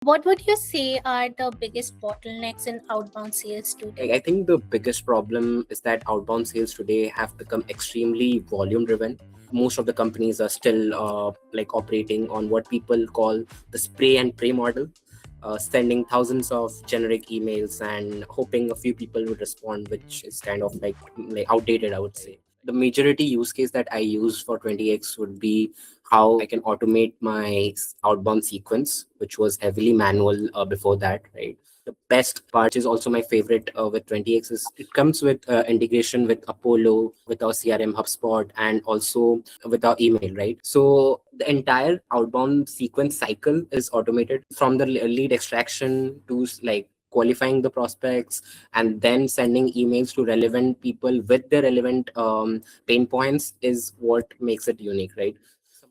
What would you say are the biggest bottlenecks in outbound sales today? I think the biggest problem is that outbound sales today have become extremely volume driven. Most of the companies are still operating on what people call the spray and pray model, sending thousands of generic emails and hoping a few people would respond, which is kind of like outdated, I would say. The majority use case that I use for 20x would be how I can automate my outbound sequence, which was heavily manual before that, right? The best part, which is also my favorite with 20x, is it comes with integration with Apollo, with our CRM HubSpot, and also with our email, right? So the entire outbound sequence cycle is automated from the lead extraction to qualifying the prospects and then sending emails to relevant people with the relevant pain points is what makes it unique, right?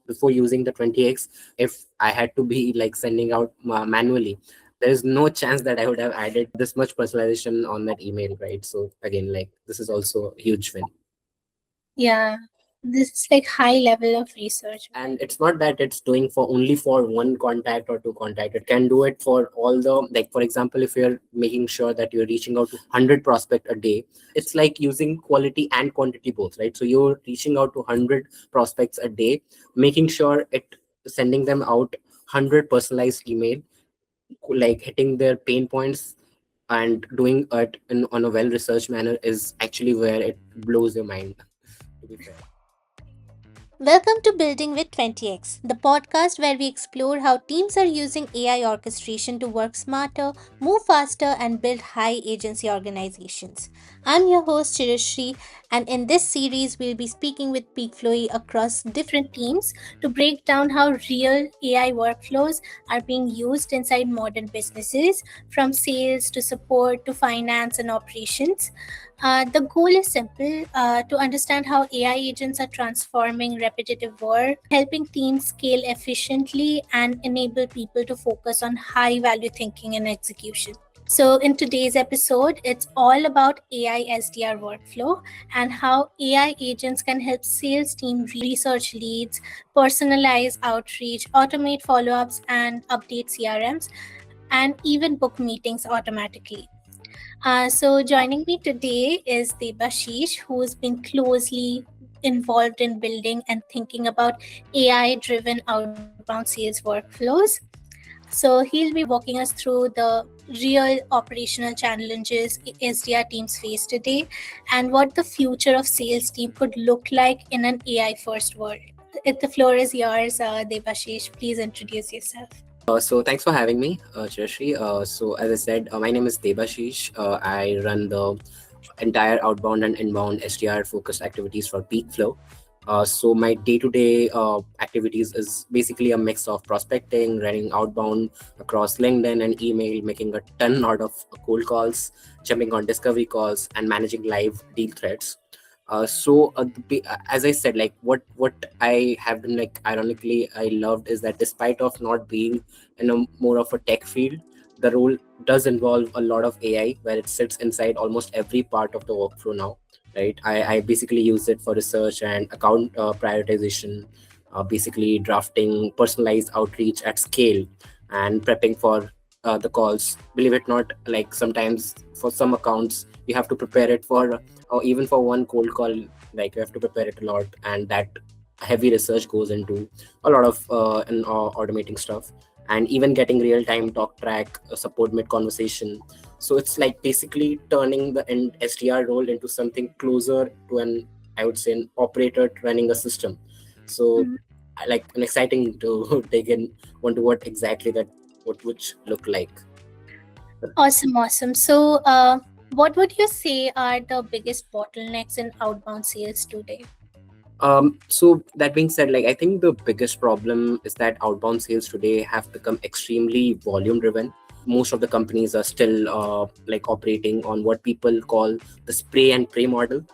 Before using the 20x, if I had to be like sending out manually, there is no chance that I would have added this much personalization on that email, right? So again, like this is also a huge win. Yeah, this is like high level of research. And it's not that it's doing for only for one contact or two contact. It can do it for all the, like for example, if you're making sure that you're reaching out to 100 prospect a day, it's like using quality and quantity both, right? So you're reaching out to 100 prospects a day, making sure it sending them out 100 personalized email, like hitting their pain points and doing it on a well researched manner is actually where it blows your mind, to be fair. Welcome to Building with 20x, the podcast where we explore how teams are using AI orchestration to work smarter, move faster, and build high agency organizations. I'm your host Chirashri, and in this series, we'll be speaking with Peakflo across different Teams to break down how real AI workflows are being used inside modern businesses, from sales to support to finance and operations. The goal is simple to understand how AI agents are transforming repetitive work, helping teams scale efficiently, and enable people to focus on high value thinking and execution. So, in today's episode, it's all about AI SDR workflow and how AI agents can help sales team research leads, personalize outreach, automate follow ups, and update CRMs, and even book meetings automatically. So, joining me today is Debashish, who's been closely involved in building and thinking about AI driven outbound sales workflows. So, he'll be walking us through the real operational challenges SDR teams face today and what the future of sales team could look like in an AI first world. If the floor is yours, Debashish, please introduce yourself. So thanks for having me, Chirashri. So as I said, my name is Debashish. I run the entire outbound and inbound SDR focused activities for Peakflo. So my day-to-day activities is basically a mix of prospecting, running outbound across LinkedIn and email, making a ton out of cold calls, jumping on discovery calls, and managing live deal threads. As I said, like what I have been like ironically I loved is that despite of not being in a more of a tech field, the role does involve a lot of AI where it sits inside almost every part of the workflow now, right? I basically use it for research and account prioritization, basically drafting personalized outreach at scale and prepping for the calls. Believe it or not, like sometimes for some accounts you have to prepare it for, or even for one cold call, like you have to prepare it a lot, and that heavy research goes into a lot of automating stuff and even getting real time talk track support mid conversation. So it's like basically turning the SDR role into something closer to an, I would say, an operator running a system. So I like an exciting to dig in onto what exactly that what would look like. Awesome, awesome. So, what would you say are the biggest bottlenecks in outbound sales today? So that being said, like I think the biggest problem is that outbound sales today have become extremely volume driven. Most of the companies are still operating on what people call the spray and pray model,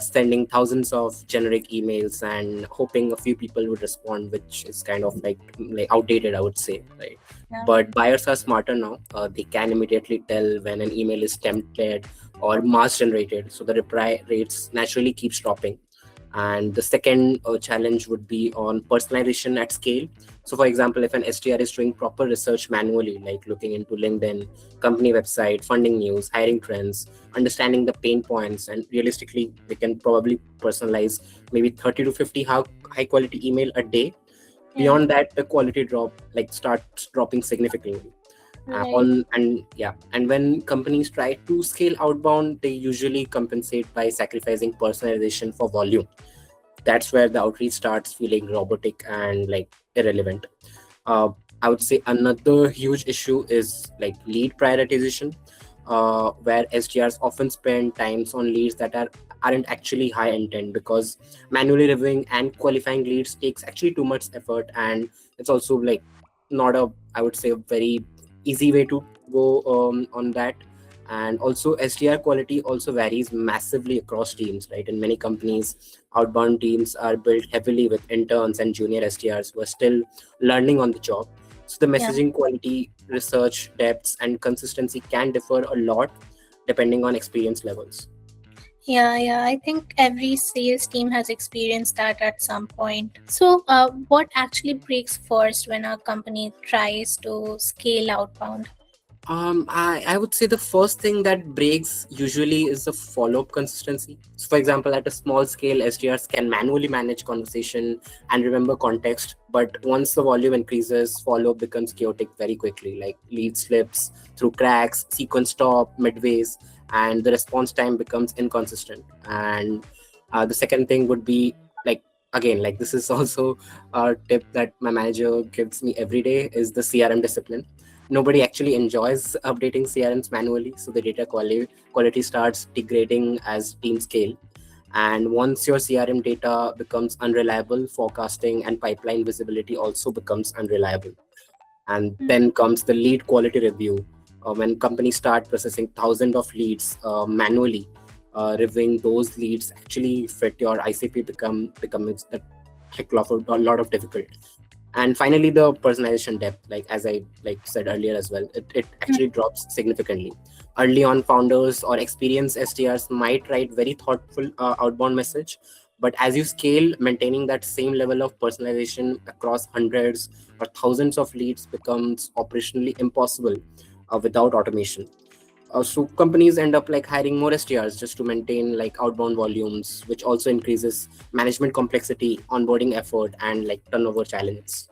sending thousands of generic emails and hoping a few people would respond, which is kind of like outdated, I would say, right? Yeah. But buyers are smarter now. They can immediately tell when an email is templated or mass generated, so the reply rates naturally keeps dropping. And the second challenge would be on personalization at scale. So, for example, if an SDR is doing proper research manually, like looking into LinkedIn, company website, funding news, hiring trends, understanding the pain points, and realistically, they can probably personalize maybe 30 to 50 high quality email a day. Yeah. Beyond that, the quality drop like starts dropping significantly. Right. On and yeah, and when companies try to scale outbound, they usually compensate by sacrificing personalization for volume. That's where the outreach starts feeling robotic and like irrelevant. uh, I would say another huge issue is like lead prioritization, where SDRs often spend times on leads that aren't actually high intent, because manually reviewing and qualifying leads takes actually too much effort, and it's also like not a, I would say, a very easy way to go on that. And also SDR quality also varies massively across teams, right? In many companies, outbound teams are built heavily with interns and junior SDRs who are still learning on the job. So the Yeah. messaging quality, research depths, and consistency can differ a lot depending on experience levels. Yeah, yeah. I think every sales team has experienced that at some point. So, what actually breaks first when a company tries to scale outbound? I would say the first thing that breaks usually is the follow-up consistency. So, for example, at a small scale, SDRs can manually manage conversation and remember context, but once the volume increases, follow-up becomes chaotic very quickly. Like lead slips through cracks, sequence stop midways, and the response time becomes inconsistent. And the second thing would be like, again, like this is also a tip that my manager gives me every day, is the CRM discipline. Nobody actually enjoys updating CRMs manually, so the data quality starts degrading as teams scale. And once your CRM data becomes unreliable, forecasting and pipeline visibility also becomes unreliable. And Mm. then comes the lead quality review. When companies start processing thousands of leads manually, reviewing those leads actually fit your ICP becomes a heck of a lot of difficult. And finally, the personalization depth, like as I like said earlier as well, it actually drops significantly. Early on, founders or experienced SDRs might write very thoughtful outbound message, but as you scale, maintaining that same level of personalization across hundreds or thousands of leads becomes operationally impossible without automation. So companies end up like hiring more SDRs just to maintain like outbound volumes, which also increases management complexity, onboarding effort, and like turnover challenges.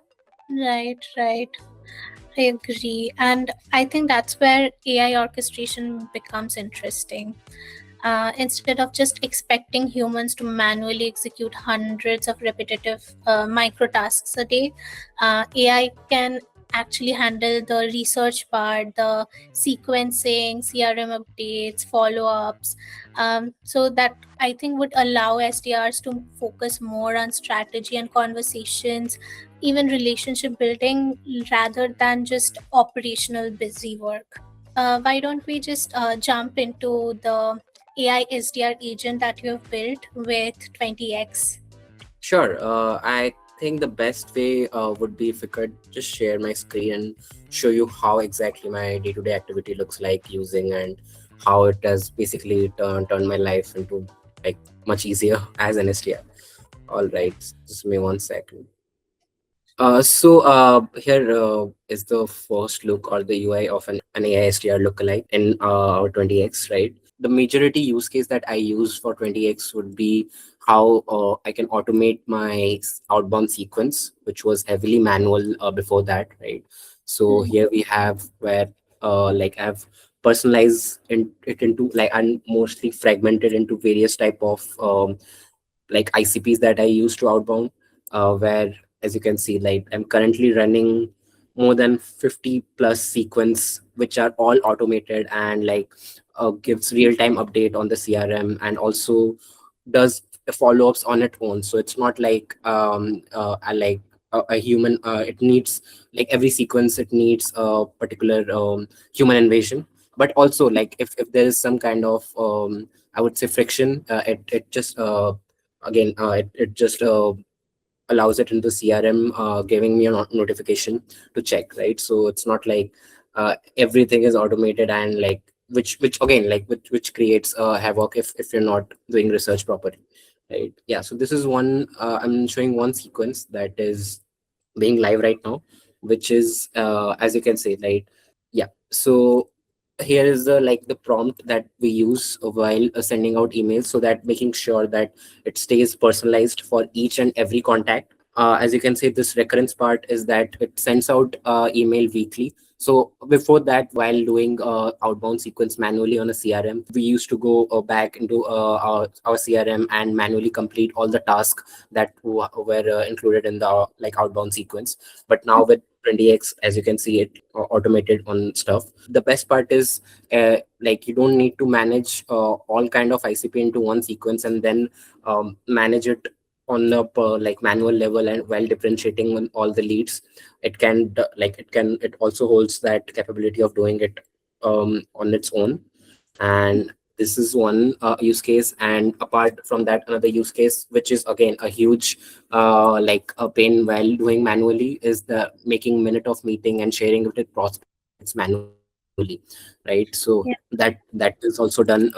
Right, right. I agree. And I think that's where AI orchestration becomes interesting. Instead of just expecting humans to manually execute hundreds of repetitive micro tasks a day, AI can actually handle the research part, the sequencing, CRM updates, follow ups. So that I think would allow SDRs to focus more on strategy and conversations, even relationship building, rather than just operational busy work. Why don't we just jump into the AI SDR agent that you have built with 20x? Sure. I think the best way would be if I could just share my screen and show you how exactly my day-to-day activity looks like using, and how it has basically turned my life into like much easier as an SDR. All right, just give me 1 second. Here is the first look or the UI of an AI SDR lookalike in our 20x, right? The majority use case that I use for 20x would be how I can automate my outbound sequence, which was heavily manual before that, right? So Mm. here we have where like I've personalized it into like, and mostly fragmented into various type of like ICPs that I use to outbound, where as you can see, like I'm currently running more than 50 plus sequence, which are all automated and like gives real time update on the CRM, and also does follow-ups on its own. So it's not like like a human. It needs like every sequence. It needs a particular human invasion. But also like if there is some kind of I would say friction, it just it just allows it in the CRM, giving me a notification to check, right? So it's not like everything is automated, and like which again like which creates havoc if you're not doing research properly, right? Yeah. So this is one. I'm showing one sequence that is being live right now, which is as you can see, right? Yeah. So here is the like the prompt that we use while sending out emails, so that making sure that it stays personalized for each and every contact. As you can see, this recurrence part is that it sends out email weekly. So before that, while doing outbound sequence manually on a CRM, we used to go back into our CRM and manually complete all the tasks that were included in the like outbound sequence. But now with 20x, as you can see, it automated on stuff. The best part is like you don't need to manage all kind of ICP into one sequence and then manage it on the like manual level, and while differentiating on all the leads, it can it also holds that capability of doing it on its own. And this is one use case. And apart from that, another use case, which is again a huge like a pain while doing manually, is the making minute of meeting and sharing it with prospects manually, right? So that is also done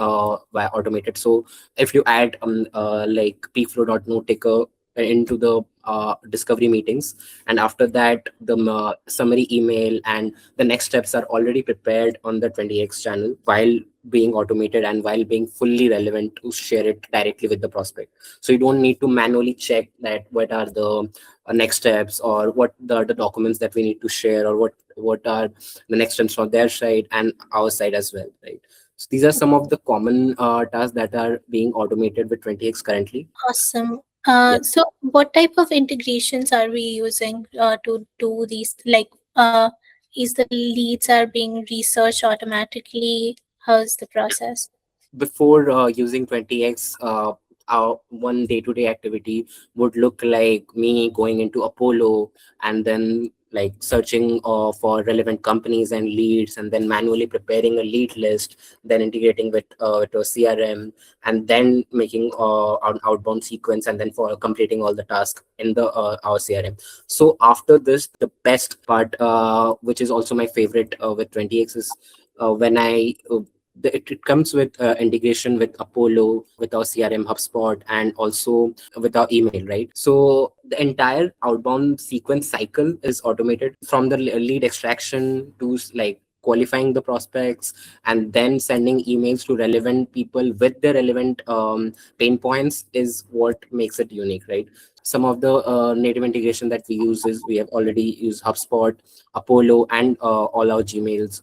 by automated. So if you add like peakflow.no ticker into the discovery meetings, and after that the summary email and the next steps are already prepared on the 20x channel, while being automated and while being fully relevant to share it directly with the prospect. So you don't need to manually check that what are the next steps, or what the documents that we need to share, or what are the next steps from their side and our side as well, right? So these are some of the common tasks that are being automated with 20x currently. Awesome. Yeah. So what type of integrations are we using to do these? Like, is the leads are being researched automatically? How's the process? Before using 20x, our one day-to-day activity would look like me going into Apollo and then like searching for relevant companies and leads, and then manually preparing a lead list, then integrating with a CRM, and then making an outbound sequence, and then for completing all the tasks in the our CRM. So after this, the best part, which is also my favorite with 20x, is when it comes with integration with Apollo, with our CRM, HubSpot, and also with our email, right? So the entire outbound sequence cycle is automated, from the lead extraction to like qualifying the prospects, and then sending emails to relevant people with the relevant pain points, is what makes it unique, right? Some of the native integration that we use is we have already used HubSpot, Apollo, and all our Gmails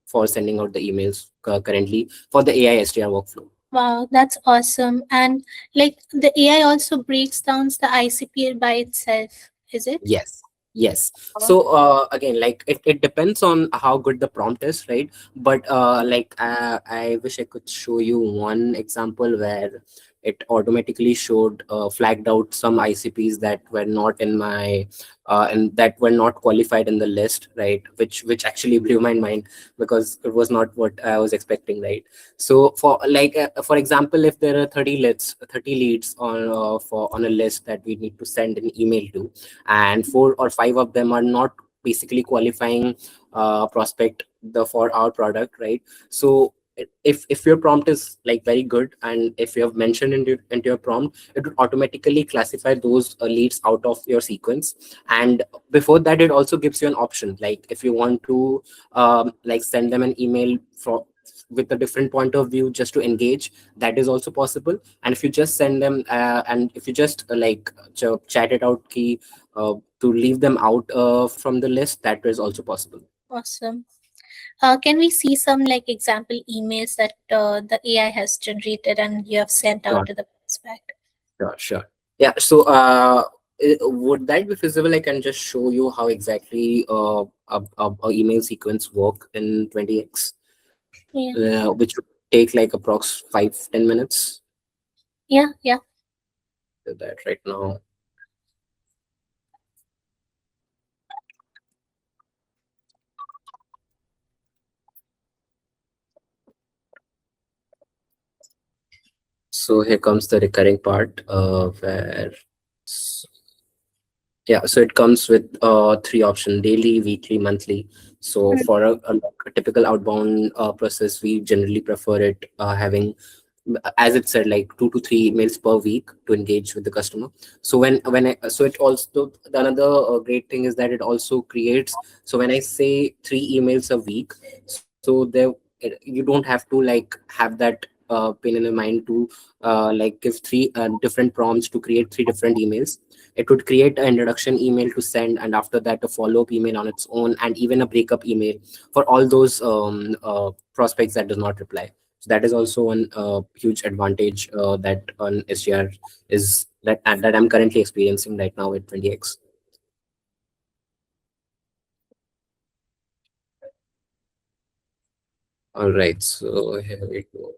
for sending out the emails currently for the AI SDR workflow. Wow, that's awesome. And like the AI also breaks down the ICP by itself, is it? Yes. Yes. Wow. So again, like it depends on how good the prompt is, right? But I wish I could show you one example where it automatically showed flagged out some ICPs that were not in my and that were not qualified in the list, right? Which actually blew my mind, because it was not what I was expecting, right? So for example, if there are 30 leads on for on a list that we need to send an email to, and 4 or 5 of them are not basically qualifying prospect for our product, right? So if your prompt is like very good, and if you have mentioned into your prompt, it would automatically classify those leads out of your sequence. And before that, it also gives you an option, like if you want to like send them an email for with a different point of view just to engage, that is also possible. And if you just send them and if you just chat it out key to leave them out from the list, that is also possible. Awesome. Can we see some like example emails that the AI has generated and you have sent out Sure, to the prospect? sure. Yeah. So would that be feasible? I can just show you how exactly a email sequence work in 20x, Yeah, which would take like approx 5-10 minutes. yeah. Do that right now. So here comes the recurring part, where yeah, so it comes with 3 options: daily, weekly, monthly. So Mm. for a typical outbound process, we generally prefer it having as it said, like 2 to 3 emails per week to engage with the customer. So so it also, the another great thing is that it also creates, so when I say 3 emails a week, so you don't have to like have that pain in your mind to like give three different prompts to create 3 different emails. It would create an introduction email to send, and after that a follow-up email on its own, and even a breakup email for all those prospects that does not reply. So that is also one huge advantage that an SDR is that I'm currently experiencing right now with 20x. All right, so here we go.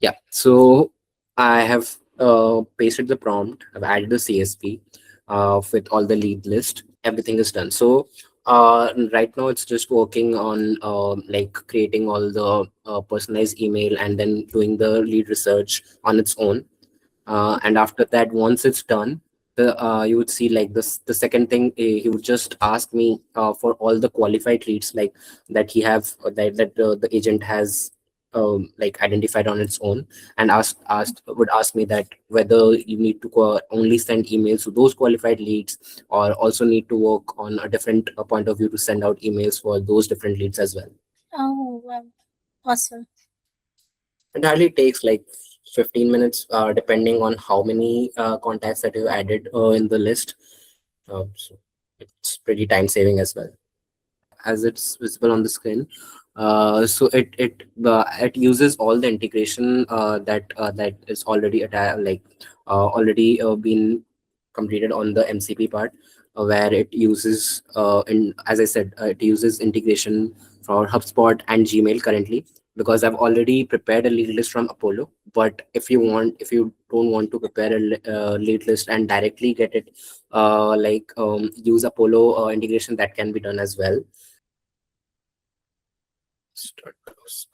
Yeah, so I have pasted the prompt. I've added the CSV with all the lead list. Everything is done. So right now it's just working on like creating all the personalized email and then doing the lead research on its own. And after that, once it's done, the you would see like this. The second thing, he would just ask me for all the qualified leads like that he have that the agent has like identified on its own, and asked would ask me that whether you need to only send emails to those qualified leads, or also need to work on a different point of view to send out emails for those different leads as well. Oh, wow. Awesome. It hardly takes like 15 minutes, depending on how many contacts that you added in the list. So it's pretty time saving as well, as it's visible on the screen. So it uses all the integration that is already already been completed on the MCP part, where it uses in as I said, it uses integration for HubSpot and Gmail currently, because I've already prepared a lead list from Apollo. But if you don't want to prepare a lead list and directly get it use Apollo integration, that can be done as well. Start task.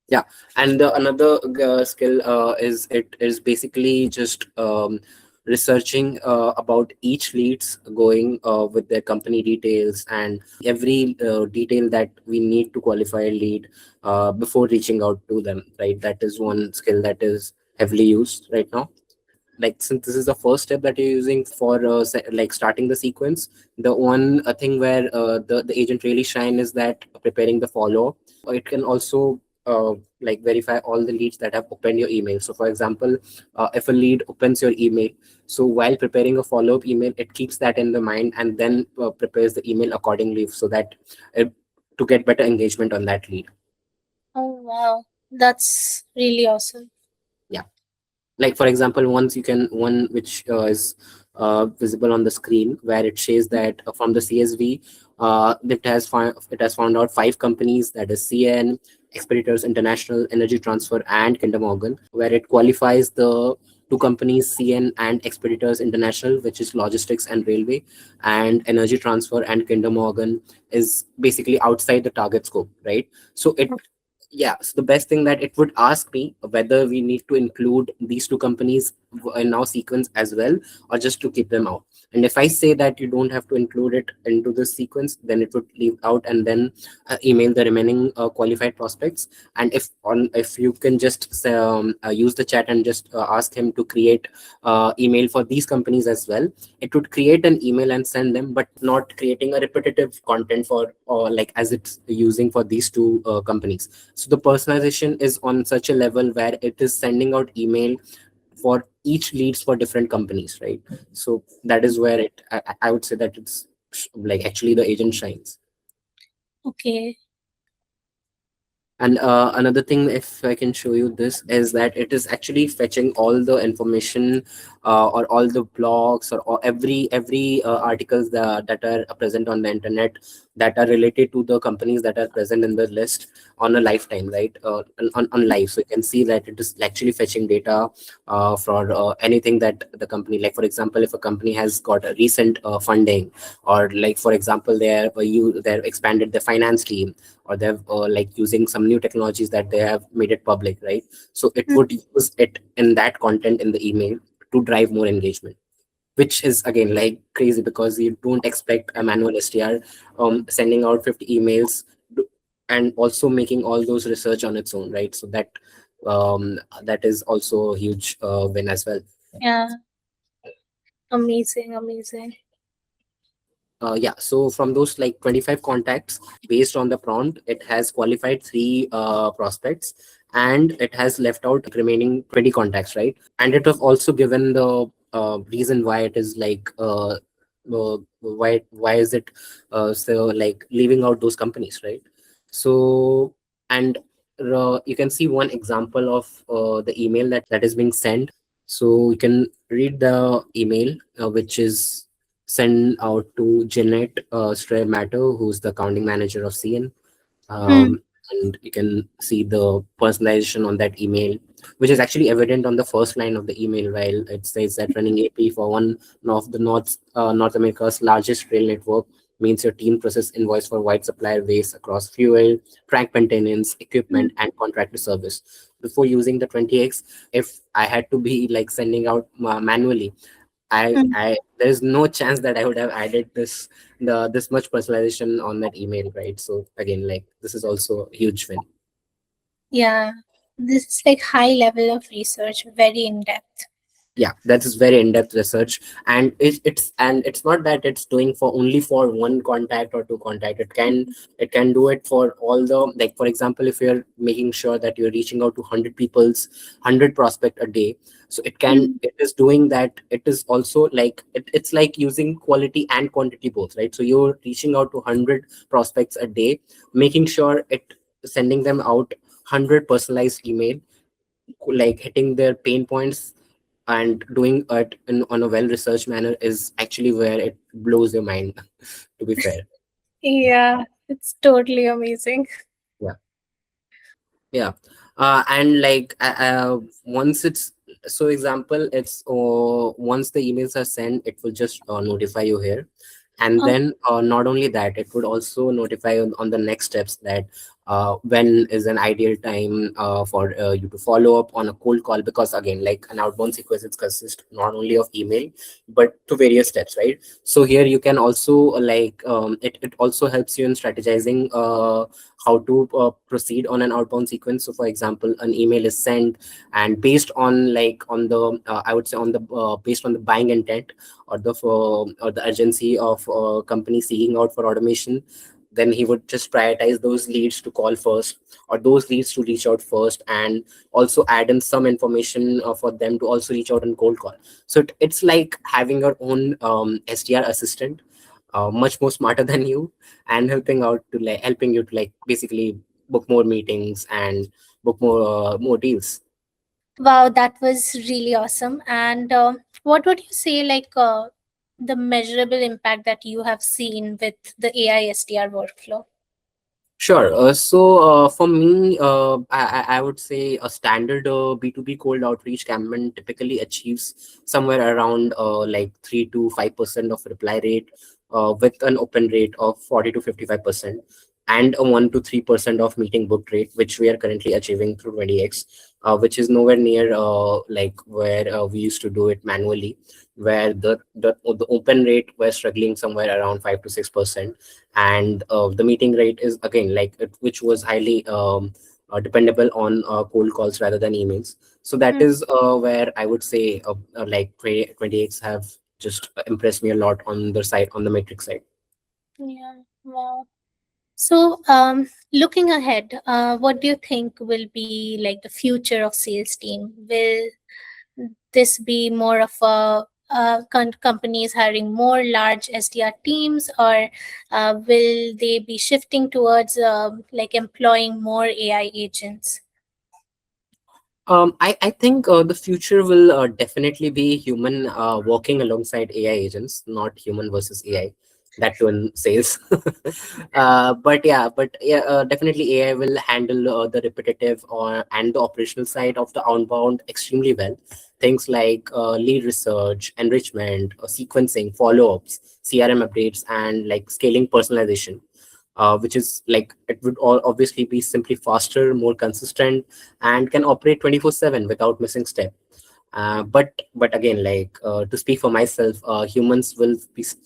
Yeah, and the another skill is it is basically just researching about each leads, going with their company details and every detail that we need to qualify a lead before reaching out to them, right? That is one skill that is heavily used right now. Like, since this is the first step that you're using for like starting the sequence, the one thing where the agent really shine is that preparing the follow. It can also like verify all the leads that have opened your email. So for example, if a lead opens your email, so while preparing a follow-up email, it keeps that in the mind and then prepares the email accordingly, so that uh, to get better engagement on that lead. Oh, wow. That's really awesome. Yeah, like for example, once you can one which is visible on the screen, where it says that from the CSV, it has found out 5 companies, that is CN, Expeditors International, Energy Transfer, and Kinder Morgan, where it qualifies the 2 companies, CN and Expeditors International, which is logistics and railway, and Energy Transfer and Kinder Morgan is basically outside the target scope, right? So it yeah, so the best thing that it would ask me whether we need to include these 2 companies in our sequence as well, or just to keep them out. And if I say that you don't have to include it into the sequence, then it would leave out and then email the remaining qualified prospects. And if you can just use the chat and just ask him to create email for these companies as well, it would create an email and send them, but not creating a repetitive content for like as it's using for these 2 companies. So the personalization is on such a level where it is sending out email for each leads for different companies, right? So that is where I would say that it's like actually the agent shines. Okay. And another thing, if I can show you this, is that it is actually fetching all the information or all the blogs or every articles that are present on the internet that are related to the companies that are present in the list on a lifetime, right? On live. So you can see that it is actually fetching data for anything that the company, like for example, if a company has got a recent funding, or like for example, they've expanded the finance team, or they've like using some new technologies that they have made it public, right? So it would use it in that content in the email to drive more engagement, which is again like crazy because you don't expect a manual SDR sending out 50 emails and also making all those research on its own, right? So that is also a huge win as well. Yeah, amazing, amazing. Yeah, so from those like 25 contacts, based on the prompt, it has qualified three prospects, and it has left out remaining 20 contacts, right? And it has also given the reason why it is like why is it so like leaving out those companies, right? So and you can see one example of the email that is being sent. So you can read the email, which is sent out to Jeanette Matter, who's the accounting manager of CN. Hmm. And you can see the personalization on that email, which is actually evident on the first line of the email, while it says that running AP for one of the North America's largest rail network means your team process invoice for wide supplier base across fuel, track maintenance, Hmm. equipment, and contractor service. Before using the 20x, if I had to be like sending out manually, Hmm. there's no chance that I would have added this much personalization on that email, right? So again, like this is also a huge win. Yeah, this is like high level of research, very in depth. Yeah, that is very in-depth research, and it's not that it's doing for only for one contact or two contact. It can do it for all the, like for example, if you're making sure that you're reaching out to 100 prospect a day, so Hmm. it is doing that. It is also like it's like using quality and quantity both, right? So you're reaching out to 100 prospects a day, making sure it sending them out 100 personalized email, like hitting their pain points and doing it on a well researched manner is actually where it blows your mind. To be fair. Yeah, it's totally amazing. Yeah. Yeah. And like once it's so example, it's once the emails are sent, it will just notify you here. And Oh. then not only that, it would also notify on the next steps that when is an ideal time for you to follow up on a cold call, because again, like an outbound sequence, it consists not only of email but to various steps, right? So here you can also it also helps you in strategizing how to proceed on an outbound sequence. So for example, an email is sent, and based on like on the I would say on the based on the buying intent or the urgency of company seeking out for automation, then he would just prioritize those leads to call first, or those leads to reach out first, and also add in some information for them to also reach out and cold call. So it's like having your own SDR assistant, much more smarter than you, and helping you to like basically book more meetings and book more deals. Wow, that was really awesome. And what would you say, like, the measurable impact that you have seen with the AI SDR workflow? Sure. For me, I would say a standard B2B cold outreach campaign typically achieves somewhere around like 3 to 5% of reply rate, with an open rate of 40 to 55%, and a 1 to 3% of meeting booked rate, which we are currently achieving through 20x, which is nowhere near like where we used to do it manually, where the open rate we're struggling somewhere around 5 to 6%, and the meeting rate is again like which was highly dependable on cold calls rather than emails. So that Hmm. is where I would say like 20x have just impressed me a lot on the side, on the metric side. Yeah, wow. So, looking ahead, what do you think will be like the future of sales team? Will this be more of a companies hiring more large SDR teams, or will they be shifting towards like employing more AI agents? I think the future will definitely be human working alongside AI agents, not human versus AI. That too in sales. But definitely AI will handle the repetitive and the operational side of the outbound extremely well. Things like lead research, enrichment, sequencing, follow-ups, CRM updates, and like scaling personalization, which is like it would all obviously be simply faster, more consistent, and can operate 24/7 without missing step. But again, to speak for myself, humans will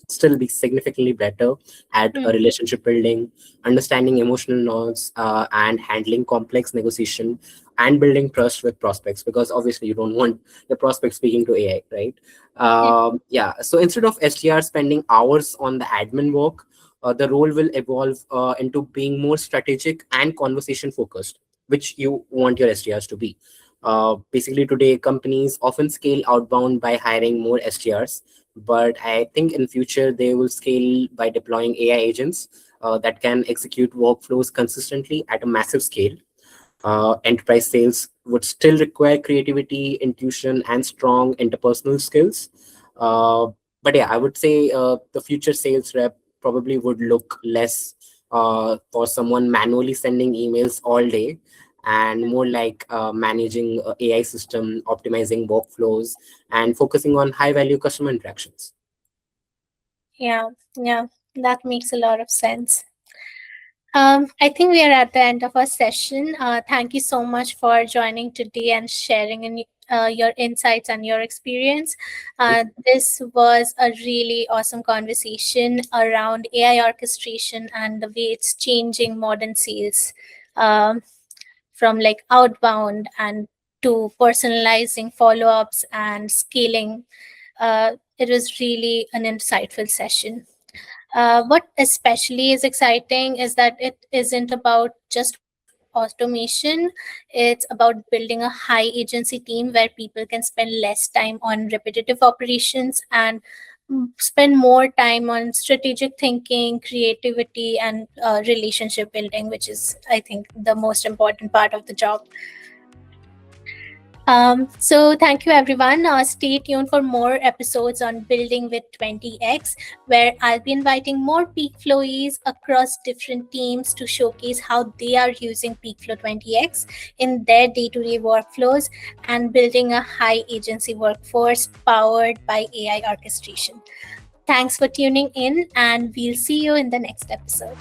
still be significantly better at Hmm. relationship building, understanding emotional norms, and handling complex negotiation and building trust with prospects, because obviously you don't want the prospect speaking to AI, right? Yeah. Yeah, so instead of SDR spending hours on the admin work, the role will evolve into being more strategic and conversation focused, which you want your SDRs to be. Basically, today companies often scale outbound by hiring more SDRs, but I think in future they will scale by deploying AI agents that can execute workflows consistently at a massive scale. Enterprise sales would still require creativity, intuition, and strong interpersonal skills. Uh, but yeah, I would say the future sales rep probably would look less for someone manually sending emails all day, and more like managing AI system, optimizing workflows, and focusing on high value customer interactions. Yeah, yeah, that makes a lot of sense. I think we are at the end of our session. Thank you so much for joining today and sharing your insights and your experience. This was a really awesome conversation around AI orchestration and the way it's changing modern sales, um, from like outbound and to personalizing follow ups and scaling. It was really an insightful session. What especially is exciting is that it isn't about just automation, it's about building a high agency team where people can spend less time on repetitive operations and spend more time on strategic thinking, creativity, and relationship building, which is, I think, the most important part of the job. So thank you everyone. Stay tuned for more episodes on Building with 20x, where I'll be inviting more peak flowees across different teams to showcase how they are using Peakflo 20x in their day-to-day workflows and building a high agency workforce powered by AI orchestration. Thanks for tuning in, and we'll see you in the next episode.